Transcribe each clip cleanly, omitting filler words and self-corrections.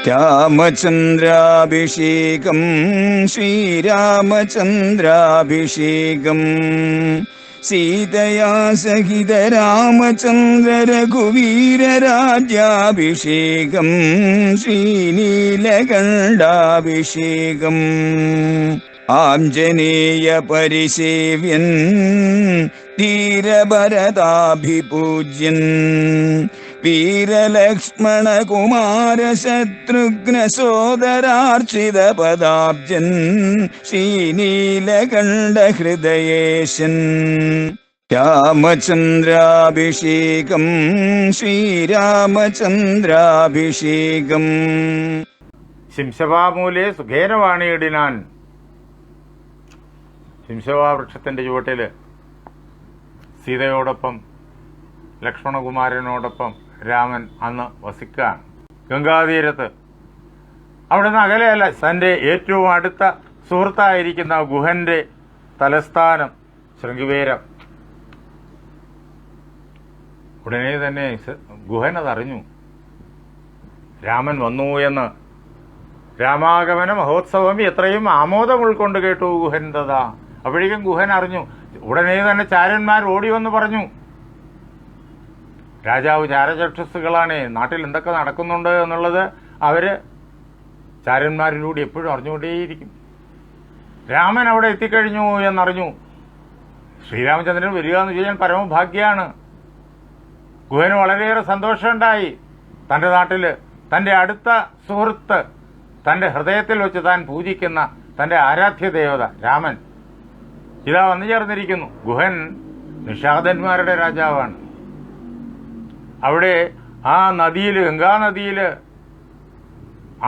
രാമചന്ദ്രാഭിഷേകം ശ്രീരാമചന്ദ്രാഭിഷേകം സീതയാ സഹിത രാമചന്ദ്ര രഘുവീരരാജ്യാഭിഷേകം ശ്രീനീലകണ്ഠാഭിഷേകം ആഞ്ജനേയ പരിസേവ്യൻ ധീരഭരതാഭിപൂജ്യൻ വീരലക്ഷ്മണ കുമാര ശത്രുഘ്ന സോദരാർച്ചിത പദാബ്ജൻ ശ്രീനീലകണ്ഠ ഹൃദയേശൻ രാമചന്ദ്രാഭിഷേകം ശ്രീരാമചന്ദ്രാഭിഷേകം ശിംശവാമൂലെ സുഖേനവാണിയിടിനാൻ. ശിംശവാ വൃക്ഷത്തിന്റെ ചുവട്ടില് സീതയോടൊപ്പം ലക്ഷ്മണകുമാരനോടൊപ്പം രാമൻ അന്ന് വസിക്കാൻ ഗംഗാതീരത്ത്. അവിടുന്ന് അകലെയല്ല, തൻ്റെ ഏറ്റവും അടുത്ത സുഹൃത്തായിരിക്കുന്ന ഗുഹന്റെ തലസ്ഥാനം ശൃംഗിവേരം. ഉടനെ തന്നെ ഗുഹൻ അതറിഞ്ഞു, രാമൻ വന്നു എന്ന്. രാമാഗമന മഹോത്സവം എത്രയും ആമോദം ഉൾക്കൊണ്ട് കേട്ടു ഗുഹൻ തഥാ. അപ്പോഴേക്കും ഗുഹൻ അറിഞ്ഞു. ഉടനെ തന്നെ ചാരന്മാർ ഓടി വന്ന് പറഞ്ഞു, രാജാവ് ചാരചക്ഷുസുകളാണ്, നാട്ടിൽ എന്തൊക്കെ നടക്കുന്നുണ്ട് എന്നുള്ളത് അവര് ചാരന്മാരിലൂടെ എപ്പോഴും അറിഞ്ഞുകൊണ്ടേയിരിക്കും. രാമൻ അവിടെ എത്തിക്കഴിഞ്ഞു എന്നറിഞ്ഞു. ശ്രീരാമചന്ദ്രൻ വരിക എന്ന് ചെയ്യാൻ പരമഭാഗ്യമാണ്. ഗുഹന് വളരെയേറെ സന്തോഷമുണ്ടായി. തൻ്റെ നാട്ടിൽ തൻ്റെ അടുത്ത സുഹൃത്ത്, തൻ്റെ ഹൃദയത്തിൽ വെച്ച് താൻ പൂജിക്കുന്ന തൻ്റെ ആരാധ്യ ദേവത രാമൻ ഇതാ വന്നു ചേർന്നിരിക്കുന്നു. ഗുഹൻ നിഷാദന്മാരുടെ രാജാവാണ്. അവിടെ ആ നദിയിൽ, ഗംഗാനദിയിൽ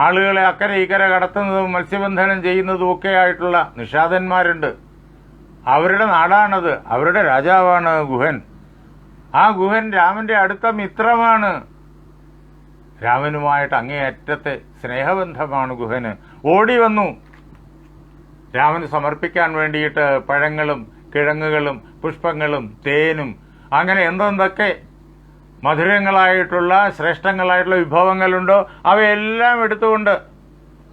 ആളുകളെ അക്കരെ ഇക്കര കടത്തുന്നതും മത്സ്യബന്ധനം ചെയ്യുന്നതും ഒക്കെ ആയിട്ടുള്ള നിഷാദന്മാരുണ്ട്. അവരുടെ നാടാണത്, അവരുടെ രാജാവാണ് ഗുഹൻ. ആ ഗുഹൻ രാമന്റെ അടുത്ത മിത്രമാണ്. രാമനുമായിട്ട് അങ്ങേയറ്റത്തെ സ്നേഹബന്ധമാണ് ഗുഹന്. ഓടി വന്നു രാമന് സമർപ്പിക്കാൻ വേണ്ടിയിട്ട് പഴങ്ങളും കിഴങ്ങുകളും പുഷ്പങ്ങളും തേനും അങ്ങനെ എന്തെന്തൊക്കെ മധുരങ്ങളായിട്ടുള്ള ശ്രേഷ്ഠങ്ങളായിട്ടുള്ള വിഭവങ്ങളുണ്ടോ അവയെല്ലാം എടുത്തുകൊണ്ട്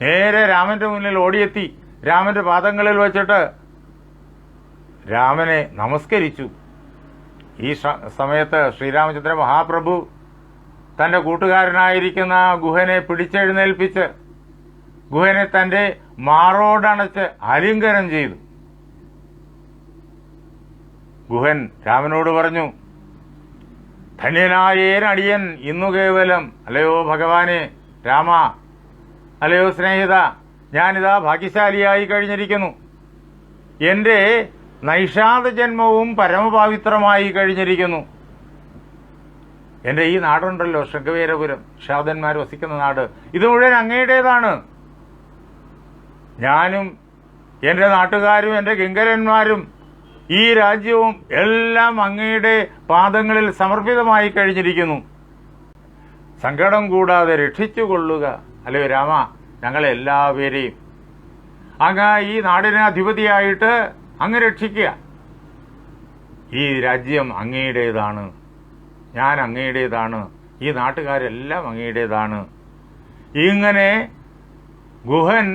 നേരെ രാമന്റെ മുന്നിൽ ഓടിയെത്തി രാമന്റെ പാദങ്ങളിൽ വച്ചിട്ട് രാമനെ നമസ്കരിച്ചു. ഈ സമയത്ത് ശ്രീരാമചന്ദ്ര മഹാപ്രഭു തന്റെ കൂട്ടുകാരനായിരിക്കുന്ന ഗുഹനെ പിടിച്ചെഴുന്നേൽപ്പിച്ച് ഗുഹനെ തന്റെ മാറോടണച്ച് ആലിംഗനം ചെയ്തു. ഗുഹൻ രാമനോട് പറഞ്ഞു, ധന്യനായേനടിയൻ ഇന്നു കേവലം. അല്ലയോ ഭഗവാനെ രാമ, അല്ലയോ സ്നേഹിത, ഞാനിതാ ഭാഗ്യശാലിയായി കഴിഞ്ഞിരിക്കുന്നു. എന്റെ നൈഷാദ ജന്മവും പരമപവിത്രമായി കഴിഞ്ഞിരിക്കുന്നു. എന്റെ ഈ നാടുണ്ടല്ലോ ശൃംഗവേരപുരം, നിഷാദന്മാർ വസിക്കുന്ന നാട്, ഇത് മുഴുവൻ അങ്ങയുടേതാണ്. ഞാനും എന്റെ നാട്ടുകാരും എന്റെ കിങ്കരന്മാരും ഈ രാജ്യവും എല്ലാം അങ്ങയുടെ പാദങ്ങളിൽ സമർപ്പിതമായി കഴിഞ്ഞിരിക്കുന്നു. സങ്കടം കൂടാതെ രക്ഷിച്ചുകൊള്ളുക. അല്ലയോ രാമ, ഞങ്ങളെല്ലാവരെയും അങ്ങ് ഈ നാടിന് അധിപതിയായിട്ട് അങ്ങ് രക്ഷിക്കുക. ഈ രാജ്യം അങ്ങയുടേതാണ്, ഞാൻ അങ്ങയുടേതാണ്, ഈ നാട്ടുകാരെല്ലാം അങ്ങയുടേതാണ്. ഇങ്ങനെ ഗുഹൻ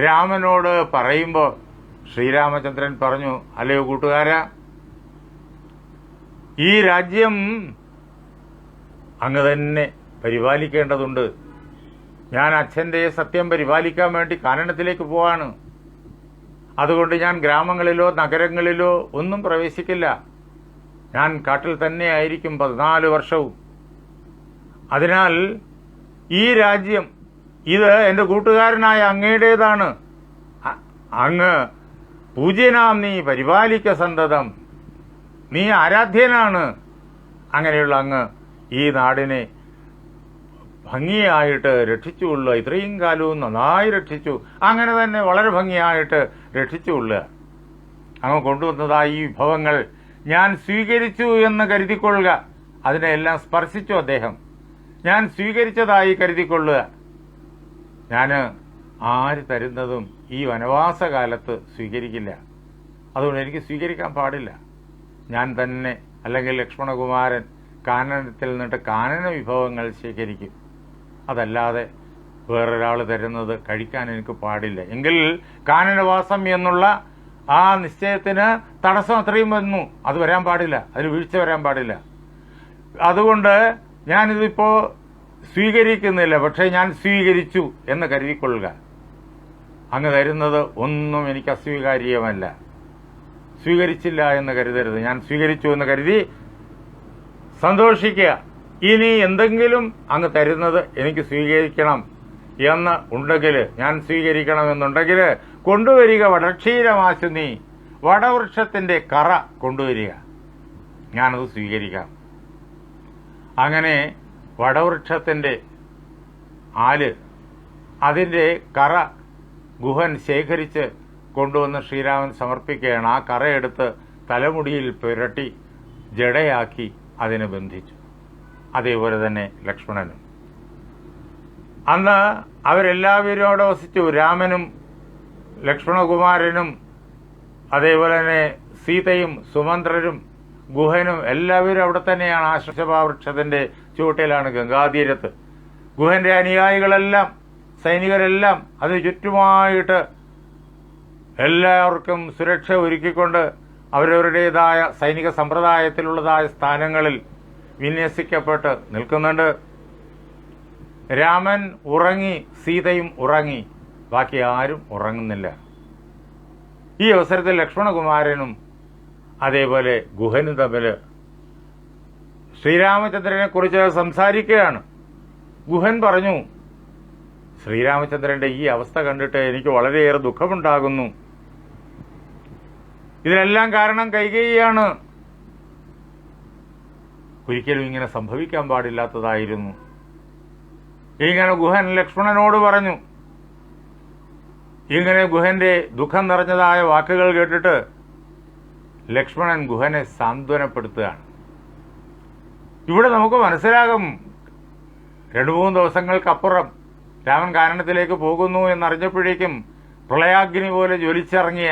രാമനോട് പറയുമ്പോൾ ശ്രീരാമചന്ദ്രൻ പറഞ്ഞു, അല്ലയോ കൂട്ടുകാരാ, ഈ രാജ്യം അങ്ങ് തന്നെ പരിപാലിക്കേണ്ടതുണ്ട്. ഞാൻ അച്ഛൻ്റെ സത്യം പരിപാലിക്കാൻ വേണ്ടി കാനനത്തിലേക്ക് പോവാണ്. അതുകൊണ്ട് ഞാൻ ഗ്രാമങ്ങളിലോ നഗരങ്ങളിലോ ഒന്നും പ്രവേശിക്കില്ല. ഞാൻ കാട്ടിൽ തന്നെ ആയിരിക്കും 14 വർഷവും. അതിനാൽ ഈ രാജ്യം ഇത് എൻ്റെ കൂട്ടുകാരനായ അങ്ങയുടേതാണ്. അങ്ങ് പൂജ്യനാം, നീ പരിപാലിക്ക സന്തതം, നീ ആരാധ്യനാണ്. അങ്ങനെയുള്ള അങ്ങ് ഈ നാടിനെ ഭംഗിയായിട്ട് രക്ഷിച്ചുകൊള്ളുക. ഇത്രയും കാലവും നന്നായി രക്ഷിച്ചു, അങ്ങനെ തന്നെ വളരെ ഭംഗിയായിട്ട് രക്ഷിച്ചുകൊള്ളുക. അങ്ങ് കൊണ്ടുവന്നതായി ഈ വിഭവങ്ങൾ ഞാൻ സ്വീകരിച്ചു എന്ന് കരുതിക്കൊള്ളുക. അതിനെല്ലാം സ്പർശിച്ചു അദ്ദേഹം. ഞാൻ സ്വീകരിച്ചതായി കരുതിക്കൊള്ളുക. ഞാൻ ആര് തരുന്നതും ഈ വനവാസകാലത്ത് സ്വീകരിക്കില്ല. അതുകൊണ്ട് എനിക്ക് സ്വീകരിക്കാൻ പാടില്ല. ഞാൻ തന്നെ അല്ലെങ്കിൽ ലക്ഷ്മണകുമാരൻ കാനനത്തിൽ നിന്നിട്ട് കാനന വിഭവങ്ങൾ ശേഖരിക്കും. അതല്ലാതെ വേറൊരാൾ തരുന്നത് കഴിക്കാൻ എനിക്ക് പാടില്ല. എങ്കിൽ കാനനവാസം എന്നുള്ള ആ നിശ്ചയത്തിന് തടസ്സം അത്രയും വന്നു. അത് വരാൻ പാടില്ല, അതിൽ വീഴ്ച വരാൻ പാടില്ല. അതുകൊണ്ട് ഞാനിതിപ്പോൾ സ്വീകരിക്കുന്നില്ല, പക്ഷേ ഞാൻ സ്വീകരിച്ചു എന്ന് കരുതിക്കൊള്ളുക. അങ്ങ് തരുന്നത് ഒന്നും എനിക്ക് അസ്വീകാര്യമല്ല. സ്വീകരിച്ചില്ല എന്ന് കരുതരുത്. ഞാൻ സ്വീകരിച്ചു എന്ന് കരുതി സന്തോഷിക്കുക. ഇനി എന്തെങ്കിലും അങ്ങ് തരുന്നത് എനിക്ക് സ്വീകരിക്കണം എന്ന് ഉണ്ടെങ്കിൽ, ഞാൻ സ്വീകരിക്കണമെന്നുണ്ടെങ്കിൽ കൊണ്ടുവരിക വടക്ഷീരമാശു നീ, വടവൃക്ഷത്തിന്റെ കറ കൊണ്ടുവരിക, ഞാനത് സ്വീകരിക്കാം. അങ്ങനെ വടവൃക്ഷത്തിന്റെ ആല്, അതിന്റെ കറ ഗുഹൻ ശേഖരിച്ച് കൊണ്ടുവന്ന് ശ്രീരാമൻ സമർപ്പിക്കുകയാണ്. ആ കറയെടുത്ത് തലമുടിയിൽ പുരട്ടി ജടയാക്കി അതിനെ ബന്ധിച്ചു. അതേപോലെ തന്നെ ലക്ഷ്മണനും. അന്ന് അവരെല്ലാവരും അവിടെ വസിച്ചു. രാമനും ലക്ഷ്മണകുമാരനും അതേപോലെ തന്നെ സീതയും സുമന്ത്രരും ഗുഹനും എല്ലാവരും അവിടെ തന്നെയാണ്. ആ ശൃഷഭാവൃക്ഷത്തിന്റെ ചുവട്ടിലാണ്, ഗംഗാതീരത്ത്. ഗുഹന്റെ അനുയായികളെല്ലാം, സൈനികരെല്ലാം അതിന് ചുറ്റുമായിട്ട് എല്ലാവർക്കും സുരക്ഷ ഒരുക്കിക്കൊണ്ട് അവരവരുടേതായ സൈനിക സമ്പ്രദായത്തിലുള്ളതായ സ്ഥാനങ്ങളിൽ വിന്യസിക്കപ്പെട്ട് നിൽക്കുന്നുണ്ട്. രാമൻ ഉറങ്ങി, സീതയും ഉറങ്ങി, ബാക്കി ആരും ഉറങ്ങുന്നില്ല. ഈ അവസരത്തിൽ ലക്ഷ്മണകുമാരനും അതേപോലെ ഗുഹനും തമ്മിൽ ശ്രീരാമചന്ദ്രനെ കുറിച്ച് സംസാരിക്കുകയാണ്. ഗുഹൻ പറഞ്ഞു, ശ്രീരാമചന്ദ്രന്റെ ഈ അവസ്ഥ കണ്ടിട്ട് എനിക്ക് വളരെയേറെ ദുഃഖമുണ്ടാകുന്നു. ഇതിനെല്ലാം കാരണം കൈകേയിയാണ്. ഒരിക്കലും ഇങ്ങനെ സംഭവിക്കാൻ പാടില്ലാത്തതായിരുന്നു. ഇങ്ങനെ ഗുഹൻ ലക്ഷ്മണനോട് പറഞ്ഞു. ഇങ്ങനെ ഗുഹന്റെ ദുഃഖം നിറഞ്ഞതായ വാക്കുകൾ കേട്ടിട്ട് ലക്ഷ്മണൻ ഗുഹനെ സാന്ത്വനപ്പെടുത്തുകയാണ്. ഇവിടെ നമുക്ക് മനസ്സിലാകും, 2-3 ദിവസങ്ങൾക്കപ്പുറം രാമൻ കാനനത്തിലേക്ക് പോകുന്നു എന്നറിഞ്ഞപ്പോഴേക്കും പ്രളയാഗ്നി പോലെ ജ്വലിച്ചിറങ്ങിയ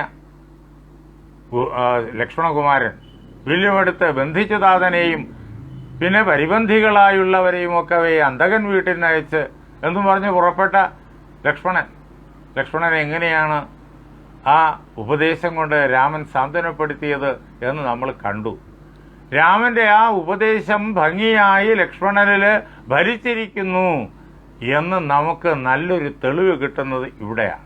ലക്ഷ്മണകുമാരൻ വില്ലുമെടുത്ത് ബന്ധിച്ചു താതനെയും പിന്നെ പരിബന്ധികളായുള്ളവരെയും ഒക്കെ അന്തകൻ വീട്ടിനയച്ച് എന്നും പറഞ്ഞ് പുറപ്പെട്ട ലക്ഷ്മണൻ എങ്ങനെയാണ് ആ ഉപദേശം കൊണ്ട് രാമൻ സാന്ത്വനപ്പെടുത്തിയത് എന്ന് നമ്മൾ കണ്ടു. രാമന്റെ ആ ഉപദേശം ഭംഗിയായി ലക്ഷ്മണനിൽ ഭരിച്ചിരിക്കുന്നു എന്ന് നമുക്ക് നല്ലൊരു തെളിവ് കിട്ടുന്നത് ഇവിടെയാണ്.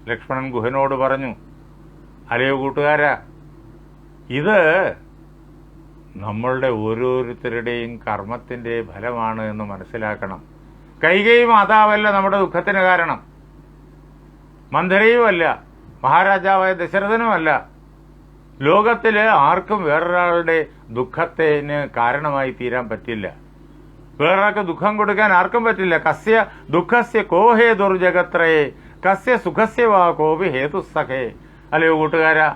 ലക്ഷ്മണൻ ഗുഹനോട് പറഞ്ഞു, അല്ലയോ കൂട്ടുകാരാ, ഇത് നമ്മളുടെ ഓരോരുത്തരുടെയും കർമ്മത്തിന്റെ ഫലമാണ് എന്ന് മനസ്സിലാക്കണം. കൈകേയി മാതാവല്ല നമ്മുടെ ദുഃഖത്തിന് കാരണം, മന്ധരയുമല്ല, മഹാരാജാവായ ദശരഥനുമല്ല. ലോകത്തില് ആർക്കും വേറൊരാളുടെ ദുഃഖത്തിന് കാരണമായി തീരാൻ പറ്റില്ല. വേറൊരാൾക്ക് ദുഃഖം കൊടുക്കാൻ ആർക്കും പറ്റില്ല. കസ്യ ദുഃഖസ്യ കോ ഹേതുർജഗത്രേ കസ്യ സുഖസ്യ വാ കോപി ഹേതുസ്സഖേ. അല്ലയോ കൂട്ടുകാരാ,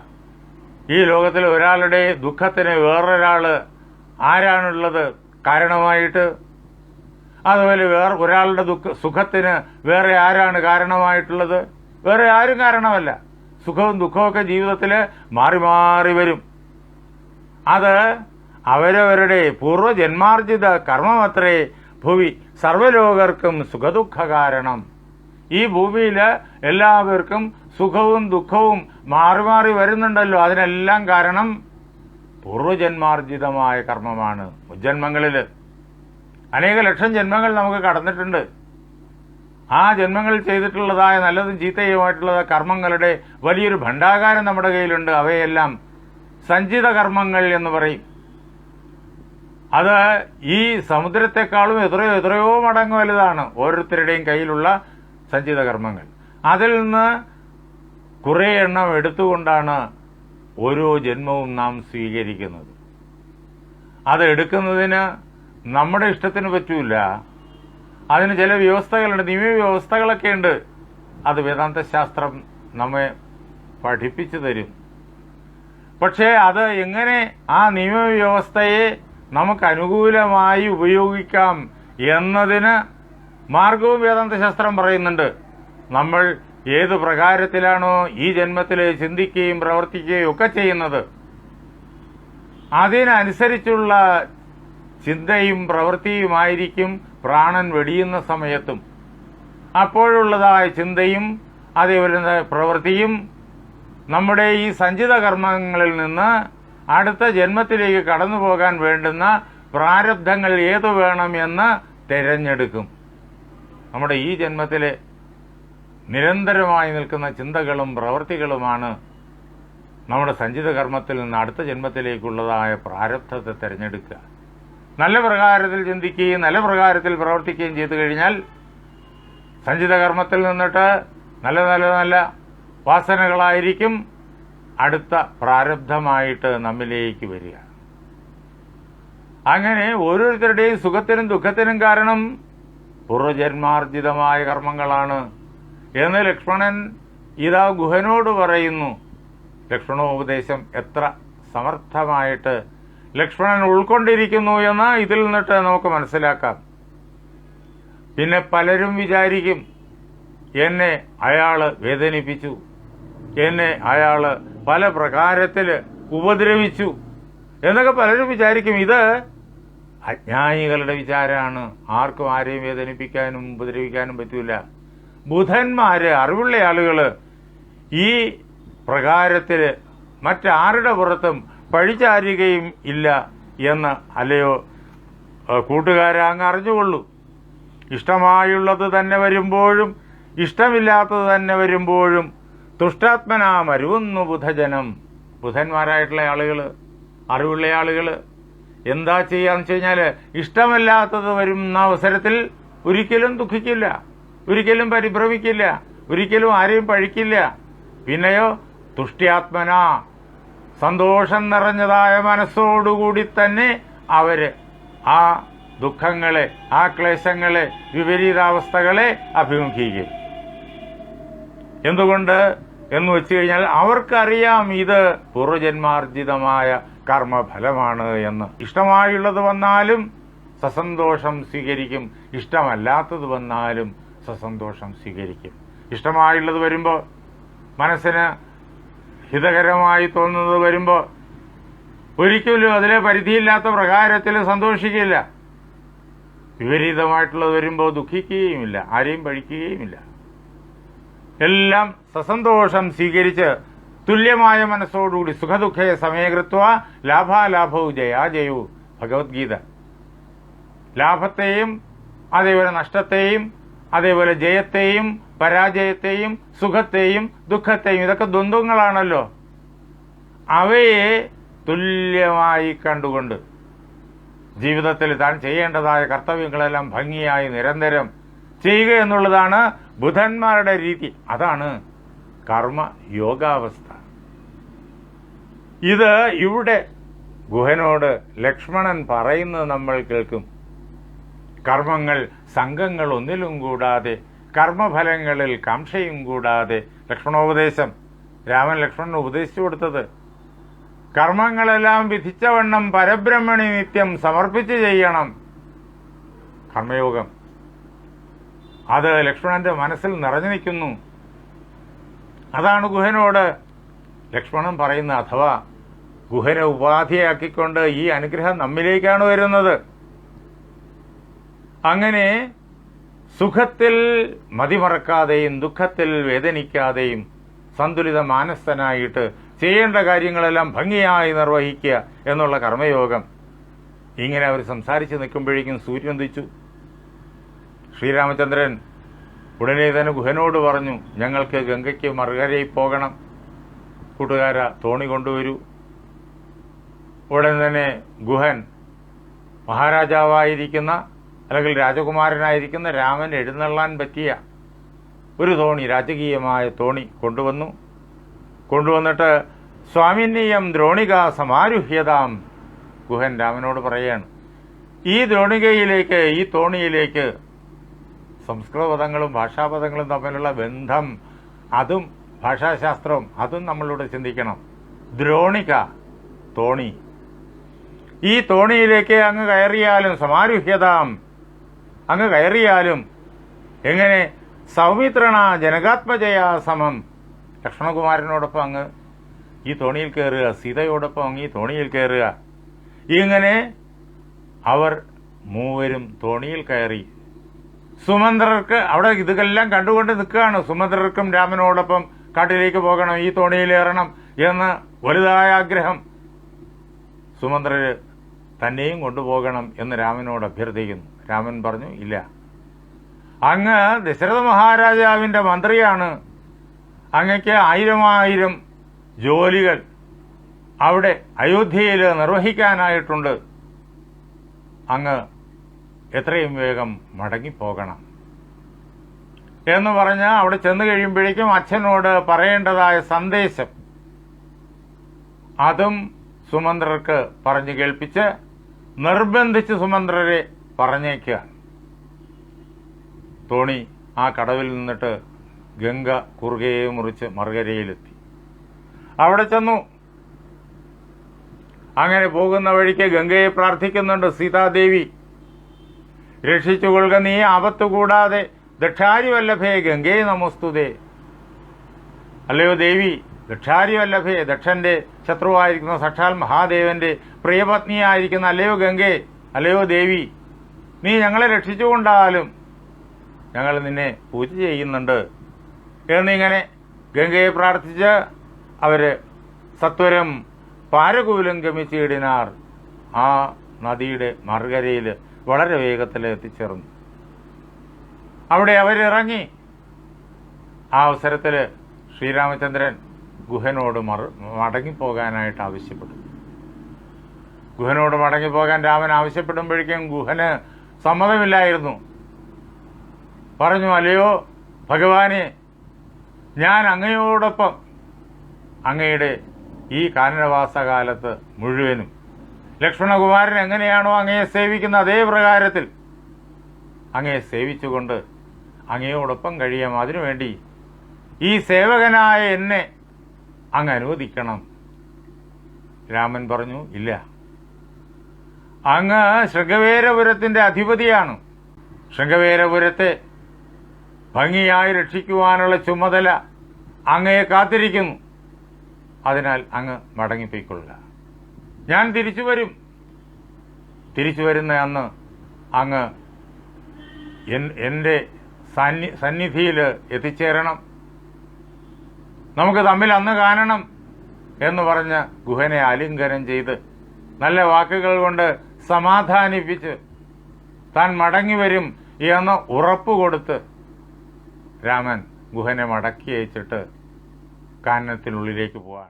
ഈ ലോകത്തിൽ ഒരാളുടെ ദുഃഖത്തിന് വേറൊരാള് ആരാണുള്ളത് കാരണമായിട്ട്? അതുപോലെ ഒരാളുടെ സുഖത്തിന് വേറെ ആരാണ് കാരണമായിട്ടുള്ളത്? വേറെ ആരും കാരണമല്ല. സുഖവും ദുഃഖമൊക്കെ ജീവിതത്തിൽ മാറി മാറി വരും. അത് അവരവരുടെ പൂർവ്വജന്മാർജിത കർമ്മമത്രേ ഭുവി സർവ്വലോകർക്കും സുഖദുഃഖ കാരണം. ഈ ഭൂമിയിൽ എല്ലാവർക്കും സുഖവും ദുഃഖവും മാറി മാറി വരുന്നുണ്ടല്ലോ. അതിനെല്ലാം കാരണം പൂർവ്വജന്മാർജിതമായ കർമ്മമാണ്. മുജ്ജന്മങ്ങളിൽ അനേക ലക്ഷം ജന്മങ്ങൾ നമുക്ക് കടന്നിട്ടുണ്ട്. ആ ജന്മങ്ങളിൽ ചെയ്തിട്ടുള്ളതായ നല്ലതും ചീത്തയുമായിട്ടുള്ള കർമ്മങ്ങളുടെ വലിയൊരു ഭണ്ഡാകാരം നമ്മുടെ കയ്യിലുണ്ട്. അവയെല്ലാം സഞ്ചിത കർമ്മങ്ങൾ എന്ന് പറയും. അത് ഈ സമുദ്രത്തെക്കാളും എത്രയോ മടങ്ങ് വലുതാണ് ഓരോരുത്തരുടെയും കയ്യിലുള്ള സഞ്ചിത കർമ്മങ്ങൾ. അതിൽ നിന്ന് കുറേ എണ്ണം എടുത്തുകൊണ്ടാണ് ഓരോ ജന്മവും നാം സ്വീകരിക്കുന്നത്. അത് എടുക്കുന്നതിന് നമ്മുടെ ഇഷ്ടത്തിന് പറ്റൂല. അതിന് ചില വ്യവസ്ഥകളുണ്ട്, നിയമവ്യവസ്ഥകളൊക്കെ ഉണ്ട്. അത് വേദാന്തശാസ്ത്രം നമ്മെ പഠിപ്പിച്ചു തരും. പക്ഷേ അത് എങ്ങനെ ആ നിയമവ്യവസ്ഥയെ നമുക്ക് അനുകൂലമായി ഉപയോഗിക്കാം എന്നതിന് മാർഗവും വേദാന്തശാസ്ത്രം പറയുന്നുണ്ട്. നമ്മൾ ഏത് പ്രകാരത്തിലാണോ ഈ ജന്മത്തിൽ ചിന്തിക്കുകയും പ്രവർത്തിക്കുകയും ഒക്കെ ചെയ്യുന്നത്, അതിനനുസരിച്ചുള്ള ചിന്തയും പ്രവൃത്തിയുമായിരിക്കും പ്രാണൻ വെടിയുന്ന സമയത്തും. അപ്പോഴുള്ളതായ ചിന്തയും അതേപോലെ പ്രവൃത്തിയും നമ്മുടെ ഈ സഞ്ചിത കർമ്മങ്ങളിൽ നിന്ന് അടുത്ത ജന്മത്തിലേക്ക് കടന്നു പോകാൻ വേണ്ടുന്ന പ്രാരബ്ധങ്ങൾ ഏതു വേണമെന്ന് തിരഞ്ഞെടുക്കും. നമ്മുടെ ഈ ജന്മത്തിലെ നിരന്തരമായി നിൽക്കുന്ന ചിന്തകളും പ്രവൃത്തികളുമാണ് നമ്മുടെ സഞ്ചിത കർമ്മത്തിൽ നിന്ന് അടുത്ത ജന്മത്തിലേക്കുള്ളതായ പ്രാരബ്ധത്തെ തിരഞ്ഞെടുക്കുക. നല്ല പ്രകാരത്തിൽ ചിന്തിക്കുകയും നല്ല പ്രകാരത്തിൽ പ്രവർത്തിക്കുകയും ചെയ്തു കഴിഞ്ഞാൽ സഞ്ചിത കർമ്മത്തിൽ നിന്നിട്ട് നല്ല നല്ല നല്ല വാസനകളായിരിക്കും അടുത്ത പ്രാരബ്ധമായിട്ട് നമ്മിലേക്ക് വരിക. അങ്ങനെ ഓരോരുത്തരുടെയും സുഖത്തിനും ദുഃഖത്തിനും കാരണം പൂർവജന്മാർജിതമായ കർമ്മങ്ങളാണ് എന്ന് ലക്ഷ്മണൻ ഇതാ ഗുഹനോട് പറയുന്നു. ലക്ഷ്മണോപദേശം എത്ര സമർത്ഥമായിട്ട് ലക്ഷ്മണൻ ഉൾക്കൊണ്ടിരിക്കുന്നു എന്ന് ഇതിൽ നിന്നിട്ട് നമുക്ക് മനസ്സിലാക്കാം. പിന്നെ പലരും വിചാരിക്കും, എന്നെ അയാള് വേദനിപ്പിച്ചു, എന്നെ അയാള് പല പ്രകാരത്തിൽ ഉപദ്രവിച്ചു എന്നൊക്കെ പലരും വിചാരിക്കും. ഇത് അജ്ഞാനികളുടെ വിചാരമാണ്. ആർക്കും ആരെയും വേദനിപ്പിക്കാനും ഉപദ്രവിക്കാനും പറ്റൂല. ബുധന്മാര്, അറിവുള്ള ആളുകള് ഈ പ്രകാരത്തിൽ മറ്റാരുടെ പുറത്തും പഴിചാരുകയും ഇല്ല എന്ന് അല്ലയോ കൂട്ടുകാരെ അങ്ങ് അറിഞ്ഞുകൊള്ളൂ. ഇഷ്ടമായുള്ളത് തന്നെ വരുമ്പോഴും ഇഷ്ടമില്ലാത്തത് തന്നെ വരുമ്പോഴും തുഷ്ടാത്മനാ മരുവുന്നു ബുധജനം. ബുധന്മാരായിട്ടുള്ള ആളുകൾ, അറിവുള്ള ആളുകൾ എന്താ ചെയ്യാന്ന് വെച്ച് കഴിഞ്ഞാൽ ഇഷ്ടമല്ലാത്തത് വരുന്ന അവസരത്തിൽ ഒരിക്കലും ദുഃഖിക്കില്ല, ഒരിക്കലും പരിഭ്രമിക്കില്ല, ഒരിക്കലും ആരെയും പഴിക്കില്ല. പിന്നെയോ തുഷ്ട്യാത്മന, സന്തോഷം നിറഞ്ഞതായ മനസ്സോടുകൂടി തന്നെ അവര് ആ ദുഃഖങ്ങളെ, ആ ക്ലേശങ്ങളെ, വിപരീതാവസ്ഥകളെ അഭിമുഖീകരിക്കും. എന്തുകൊണ്ട് എന്ന് വെച്ചു കഴിഞ്ഞാൽ അവർക്കറിയാം ഇത് പൂർവജന്മാർജിതമായ കർമ്മഫലമാണ് എന്ന്. ഇഷ്ടമായുള്ളത് വന്നാലും സസന്തോഷം സ്വീകരിക്കും, ഇഷ്ടമല്ലാത്തത് വന്നാലും സസന്തോഷം സ്വീകരിക്കും. ഇഷ്ടമായുള്ളത് വരുമ്പോൾ, മനസ്സിന് ഹിതകരമായി തോന്നുന്നത് വരുമ്പോൾ ഒരിക്കലും അതിലെ പരിധിയില്ലാത്ത പ്രകാരത്തിൽ സന്തോഷിക്കില്ല. വിപരീതമായിട്ടുള്ളത് വരുമ്പോൾ ദുഃഖിക്കുകയുമില്ല, ആരെയും പഴിക്കുകയുമില്ല. എല്ലാം സസന്തോഷം സ്വീകരിച്ച് തുല്യമായ മനസ്സോടുകൂടി സുഖദുഃഖേ സമയകൃത്വ ലാഭാലാഭവും ജയാജയവും. ഭഗവത്ഗീത. ലാഭത്തെയും അതേപോലെ നഷ്ടത്തെയും അതേപോലെ ജയത്തെയും പരാജയത്തെയും സുഖത്തെയും ദുഃഖത്തെയും, ഇതൊക്കെ ദ്വന്ദ്വങ്ങളാണല്ലോ. അവയെ തുല്യമായി കണ്ടുകൊണ്ട് ജീവിതത്തിൽ താൻ ചെയ്യേണ്ടതായ കർത്തവ്യങ്ങളെല്ലാം ഭംഗിയായി നിരന്തരം ചെയ്യുക എന്നുള്ളതാണ് ബുധന്മാരുടെ രീതി. അതാണ് കർമ്മ യോഗാവസ്ഥ. ഇത് ഇവിടെ ഗുഹനോട് ലക്ഷ്മണൻ പറയുന്നത് നമ്മൾ കേൾക്കും. കർമ്മങ്ങൾ സംഘങ്ങൾ ഒന്നിലും കൂടാതെ, കർമ്മഫലങ്ങളിൽ കാംക്ഷയും കൂടാതെ. ലക്ഷ്മണോപദേശം രാമൻ ലക്ഷ്മണന് ഉപദേശിച്ചു കൊടുത്തത് കർമ്മങ്ങളെല്ലാം വിധിച്ചവണ്ണം പരബ്രഹ്മണി നിത്യം സമർപ്പിച്ച് ചെയ്യണം. കർമ്മയോഗം അത് ലക്ഷ്മണന്റെ മനസ്സിൽ നിറഞ്ഞു നിൽക്കുന്നു. അതാണ് ഗുഹനോട് ലക്ഷ്മണൻ പറയുന്നത്. അഥവാ ഗുഹനെ ഉപാധിയാക്കിക്കൊണ്ട് ഈ അനുഗ്രഹം നമ്മിലേക്കാണ് വരുന്നത്. അങ്ങനെ സുഖത്തിൽ മതിമറക്കാതെയും ദുഃഖത്തിൽ വേദനിക്കാതെയും സന്തുലിത മാനസ്ഥനായിട്ട് ചെയ്യേണ്ട കാര്യങ്ങളെല്ലാം ഭംഗിയായി നിർവഹിക്കുക എന്നുള്ള കർമ്മയോഗം. ഇങ്ങനെ അവർ സംസാരിച്ച് നിൽക്കുമ്പോഴേക്കും സൂര്യൻ ഉദിച്ചു. ശ്രീരാമചന്ദ്രൻ ഉടനെ തന്നെ ഗുഹനോട് പറഞ്ഞു, ഞങ്ങൾക്ക് ഗംഗയ്ക്ക് മറുകരയിൽ പോകണം, കൂട്ടുകാര തോണി കൊണ്ടുവരൂ. ഉടൻ തന്നെ ഗുഹൻ മഹാരാജാവായിരിക്കുന്ന അല്ലെങ്കിൽ രാജകുമാരനായിരിക്കുന്ന രാമൻ എഴുന്നള്ളാൻ പറ്റിയ ഒരു തോണി, രാജകീയമായ തോണി കൊണ്ടുവന്നിട്ട് സ്വാമിന്യം ദ്രോണിക സമാരുഹ്യതാം. ഗുഹൻ രാമനോട് പറയാണ്, ഈ ദ്രോണികയിലേക്ക്, ഈ തോണിയിലേക്ക് സംസ്കൃതപദങ്ങളും ഭാഷാപദങ്ങളും തമ്മിലുള്ള ബന്ധം, അതും ഭാഷാശാസ്ത്രവും അതും നമ്മളിവിടെ ചിന്തിക്കണം. ദ്രോണിക, തോണി. ഈ തോണിയിലേക്ക് അങ്ങ് കയറിയാലും, സമാരുഹ്യതാം, അങ്ങ് കയറിയാലും എങ്ങനെ? സൗമിത്രണ ജനകാത്മജയാ സമം. ലക്ഷ്മണകുമാരനോടൊപ്പം അങ്ങ് ഈ തോണിയിൽ കയറുക, സീതയോടൊപ്പം അങ്ങ് ഈ തോണിയിൽ കയറുക. ഇങ്ങനെ അവർ മൂവരും തോണിയിൽ കയറി സുമന്ത്രർക്ക് അവിടെ ഇതെല്ലാം കണ്ടുകൊണ്ട് നിൽക്കുകയാണ്. സുമന്ത്രർക്കും രാമനോടൊപ്പം കാട്ടിലേക്ക് പോകണം, ഈ തോണിയിലേറണം എന്ന് വലുതായ ആഗ്രഹം. സുമന്ത്രര് തന്നെയും കൊണ്ടുപോകണം എന്ന് രാമനോട് അഭ്യർത്ഥിക്കുന്നു. രാമൻ പറഞ്ഞു, ഇല്ല, അങ്ങ് ദശരഥ മഹാരാജാവിൻ്റെ മന്ത്രിയാണ്, അങ്ങയ്ക്ക് 1000 ജോലികൾ അവിടെ അയോധ്യയിൽ നിർവഹിക്കാനായിട്ടുണ്ട്, അങ്ങ് എത്രയും വേഗം മടങ്ങിപ്പോകണം എന്ന് പറഞ്ഞ് അവിടെ ചെന്ന് കഴിയുമ്പോഴേക്കും അച്ഛനോട് പറയേണ്ടതായ സന്ദേശം അതും സുമന്ത്രർക്ക് പറഞ്ഞു കേൾപ്പിച്ച് നിർബന്ധിച്ച് സുമന്ത്രരെ പറഞ്ഞേക്കുകയാണ്. തോണി ആ കടവിൽ നിന്നിട്ട് ഗംഗ കുറുകയെ മുറിച്ച് മറുകരയിലെത്തി. അവിടെ ചെന്നു. അങ്ങനെ പോകുന്ന വഴിക്ക് ഗംഗയെ പ്രാർത്ഥിക്കുന്നുണ്ട്. സീതാദേവി, രക്ഷിച്ചുകൊള്ളുക, നീ ആപത്തു കൂടാതെ, ദക്ഷാരിവല്ലഭേ ഗംഗേ നമോസ്തുതേ. അല്ലയോ ദേവി, ദക്ഷാരിവല്ലഭേ, ദക്ഷന്റെ ശത്രുവായിരിക്കുന്ന സാക്ഷാൽ മഹാദേവന്റെ പ്രിയപത്നിയായിരിക്കുന്ന അല്ലയോ ഗംഗേ, അല്ലയോ ദേവി, നീ ഞങ്ങളെ രക്ഷിച്ചുകൊണ്ടാലും ഞങ്ങൾ നിന്നെ പൂജ ചെയ്യുന്നുണ്ട് എന്നിങ്ങനെ ഗംഗയെ പ്രാർത്ഥിച്ച് അവര് സത്വരം പാരകൂലം ഗമിച്ചിടിനാർ. ആ നദിയുടെ മറുകരയിൽ വളരെ വേഗത്തിൽ എത്തിച്ചേർന്നു. അവിടെ അവരിറങ്ങി. ആ അവസരത്തിൽ ശ്രീരാമചന്ദ്രൻ ഗുഹനോട് മടങ്ങിപ്പോകാനായിട്ട് ആവശ്യപ്പെട്ടു. ഗുഹനോട് മടങ്ങിപ്പോകാൻ രാമൻ ആവശ്യപ്പെടുമ്പോഴേക്കും ഗുഹന് സമ്മതമില്ലായിരുന്നു. പറഞ്ഞു, അല്ലയോ ഭഗവാനെ, ഞാൻ അങ്ങയോടൊപ്പം അങ്ങയുടെ ഈ കാനനവാസകാലത്ത് മുഴുവനും ലക്ഷ്മണകുമാരൻ എങ്ങനെയാണോ അങ്ങയെ സേവിക്കുന്ന അതേ പ്രകാരത്തിൽ അങ്ങയെ സേവിച്ചുകൊണ്ട് അങ്ങയോടൊപ്പം കഴിയാം. അതിനുവേണ്ടി ഈ സേവകനായ എന്നെ അങ്ങ് അനുവദിക്കണം. രാമൻ പറഞ്ഞു, ഇല്ല, അങ്ങ് ശൃംഗവേരപുരത്തിന്റെ അധിപതിയാണ്. ശൃംഗവേരപുരത്തെ ഭംഗിയായി രക്ഷിക്കുവാനുള്ള ചുമതല അങ്ങയെ കാത്തിരിക്കുന്നു. അതിനാൽ അങ്ങ് മടങ്ങിപ്പോയിക്കൊള്ളുക. ഞാൻ തിരിച്ചു വരും. തിരിച്ചു വരുന്ന അന്ന് അങ്ങ് എൻ്റെ സന്നിധിയിൽ എത്തിച്ചേരണം. നമുക്ക് തമ്മിൽ അന്ന് കാണണം എന്ന് പറഞ്ഞ് ഗുഹനെ ആലിംഗനം ചെയ്ത് നല്ല വാക്കുകൾ കൊണ്ട് സമാധാനിപ്പിച്ച് താൻ മടങ്ങി വരും എന്ന് ഉറപ്പ് കൊടുത്ത് രാമൻ ഗുഹനെ മടക്കി അയച്ചിട്ട് കാനനത്തിനുള്ളിലേക്ക് പോവാൻ